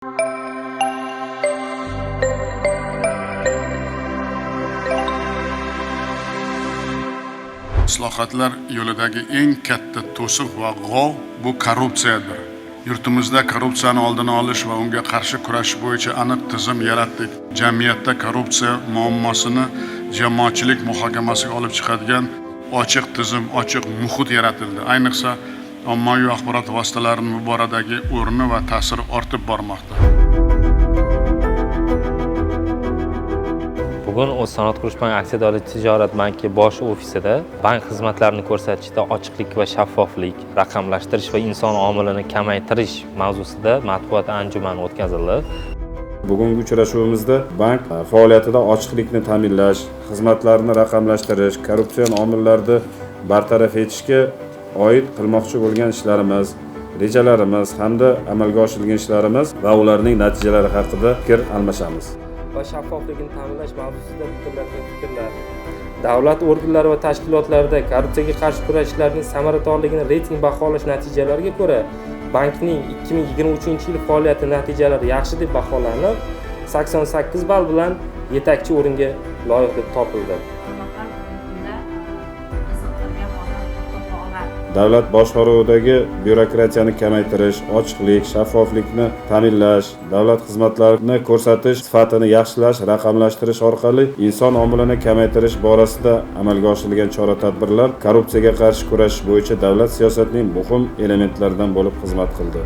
Islohotlar yo'lidagi eng katta to'siq va g'ov bu korrupsiyadir. Yurtimizda korrupsiyani oldini olish va unga qarshi kurashish bo'yicha aniq tizim yaratdik. Jamiyatda korrupsiya muammosini jamoatchilik muhokamasiga olib chiqadigan ochiq tizim, ochiq muhit yaratildi. Ayniqsa, ommaviy axborot vositalarining bu boradagi o'rni va ta'siri ortib bormoqda. Bugun O'zsanoat qurish banki aksiyadorlik tijorat banki bosh ofisida bank xizmatlarini ko'rsatishda ochiqlik va shaffoflik, raqamlashtirish va inson omilini kamaytirish mavzusida matbuot anjumani o'tkazildi. Bugungi uchrashuvimizda bank faoliyatida ochiqlikni ta'minlash, xizmatlarni raqamlashtirish, korrupsion omillarni bartaraf etishga oid qilmoqchi bo'lgan ishlarimiz, rejalarimiz hamda amalga oshirilgan ishlarimiz va ularning natijalari haqida fikr almashamiz. Va shaffoflikni ta'minlash mavzusida bildirilgan fikrlar, davlat organlari va tashkilotlarida korrupsiyaga qarshi kurashishlarning samaradorligini reyting baholash natijalariga ko'ra bankning 2023-yil faoliyati natijalari yaxshi deb baholanib, 88 ball bilan yetakchi o'ringa loyiq deb topildi. Davlat boshqaruvidagi byurokratiyani kamaytirish, ochiqlik, shaffoflikni ta'minlash, davlat xizmatlarini ko'rsatish sifatini yaxshilash, raqamlashtirish orqali inson omilini kamaytirish borasida amalga oshirilgan chora-tadbirlar korrupsiyaga qarshi kurashish bo'yicha davlat siyosatining muhim elementlaridan bo'lib xizmat qildi.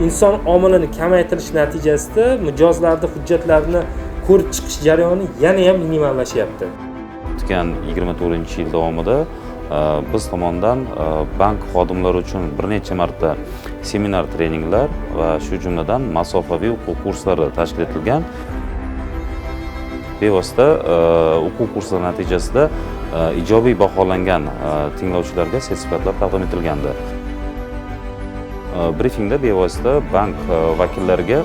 Inson omilini kamaytirish natijasida mijozlarning hujjatlarini ko'rib chiqish jarayoni yana ham minimallashyapti. O'tgan 24-yil davomida biz tomonidan bank xodimlari uchun bir necha marta seminar treninglar va shu jumladan masofaviy o'quv kurslari tashkil etilgan. Bevosita o'quv kurslari natijasida ijobiy baholangan tinglovchilarga sertifikatlar taqdim etilgandi. Brifingda bevosita bank vakillariga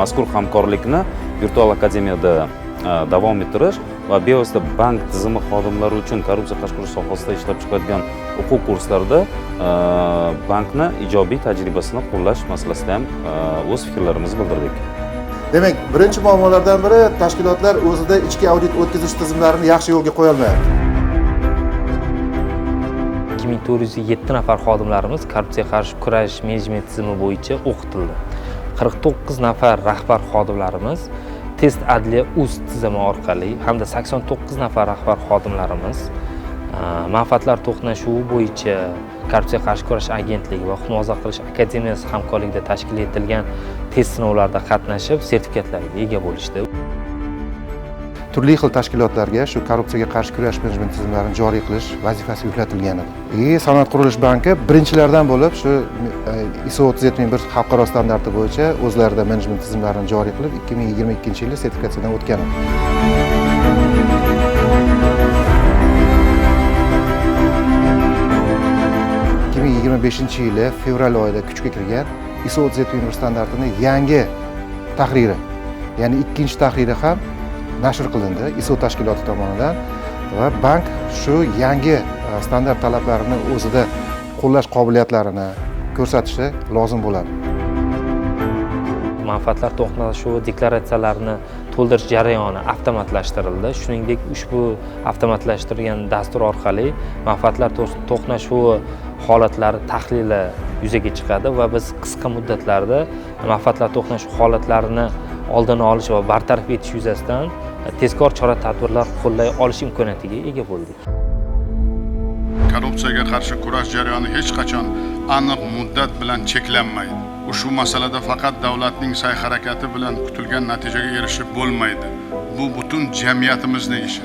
mazkur hamkorlikni virtual akademiyada davom ettirish va bevosita bank tizimi xodimlari uchun korrupsiya qarshi kurash sohasida ishlab chiqadigan o'quv kurslarida bankni ijobiy tajribasini qo'llash masalasida ham o'z fikrlarimizni bildirdik. Demak, birinchi muammolardan biri tashkilotlar o'zida ichki audit o'tkazish tizimlarini yaxshi yo'lga qo'ya olmayapti. 2407 nafar xodimlarimiz korrupsiyaga qarshi kurash menejment tizimi bo'yicha o'qitildi. 49 nafar rahbar xodimlarimiz test adliya uz tizimi orqali hamda 89 nafar rahbar xodimlarimiz manfaatlar to'qnashuvi bo'yicha korrupsiyaga qarshi kurash agentligi va huquqni muhofaza qilish akademiyasi hamkorligida tashkil etilgan test sinovlarida qatnashib sertifikatlarga ega bo'lishdi. Turli xil tashkilotlarga shu korrupsiyaga qarshi kurash menejment tizimlarini joriy qilish vazifasi yuklatilgan edi. Sanoat qurilish banki birinchilardan bo'lib shu ISO 37001 xalqaro standarti bo'yicha o'zlarida menejment tizimlarini joriy qilib 2022-yilda sertifikatsiyadan o'tgan. 2025-yili fevral oyida kuchga kirgan ISO 37001 standartining yangi tahriri, ya'ni ikkinchi tahriri ham nashr qilindi ISO tashkiloti tomonidan va bank shu yangi standart talablarini o'zida qo'llash qobiliyatlarini ko'rsatishi lozim bo'ladi. Manfaatlar to'qnashuvi deklaratsiyalarini to'ldirish jarayoni avtomatlashtirildi. Shuningdek, ushbu avtomatlashtirilgan dastur orqali manfaatlar to'qnashuvi holatlari tahlili yuzaga chiqadi va biz qisqa muddatlarda manfaatlar to'qnashuvi holatlarini oldini olish va bartaraf etish yuzasidan tezkor chora-tadbirlar qo'llay olish imkoniyatiga ega bo'ldik. Korrupsiyaga qarshi kurash jarayoni hech qachon aniq muddat bilan cheklanmaydi. Ushbu masalada faqat davlatning sa'y-harakati bilan kutilgan natijaga erishib bo'lmaydi. Bu butun jamiyatimizning ishi.